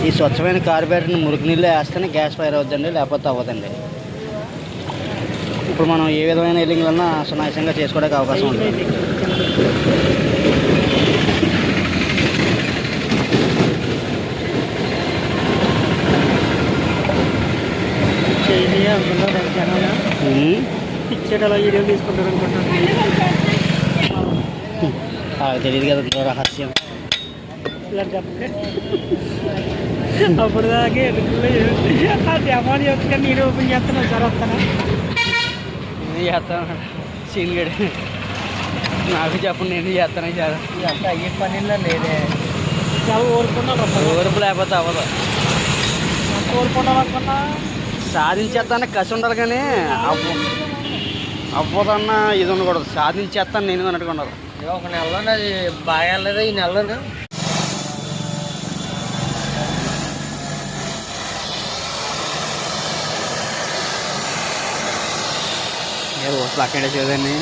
ఈ స్వచ్ఛమైన కార్బోరేటర్ని మురికి నీళ్ళు వేస్తేనే గ్యాస్ ఫైర్ అవుతుందండి, లేకపోతే అవ్వదండి. ఇప్పుడు మనం ఏ విధమైన ఎల్లింగ్లన్నా సునాయాసంగా చేసుకోవడానికి అవకాశం ఉంటుంది. వీడియో తీసుకుంటారు అనుకుంటాను. తెలియదు కదా రహస్యం. అప్పుడు దాకా అమౌంట్ చెప్తే నేను ఓపెన్ చేస్తాను సార్. వస్తాను నేను చేస్తాను సీన్ గడి, నాకు చెప్పండి నేను చేస్తాను సార్. అంతా అయ్యే పనిలో లేదే, చాలా ఓర్పు లేకపోతే అవ్వదు. కోరుకుంటామనుకున్నా సాధించేస్తాను కసి ఉండాలి, కానీ అవ్వదన్న ఇది ఉండకూడదు. సాధించేస్తాను నేను అన్నట్టుగా ఉండాలి. ఒక నెలలో అది బాగా వెళ్ళలేదు ఈ నెలలో. రోజులు అక్కడే చూడండి.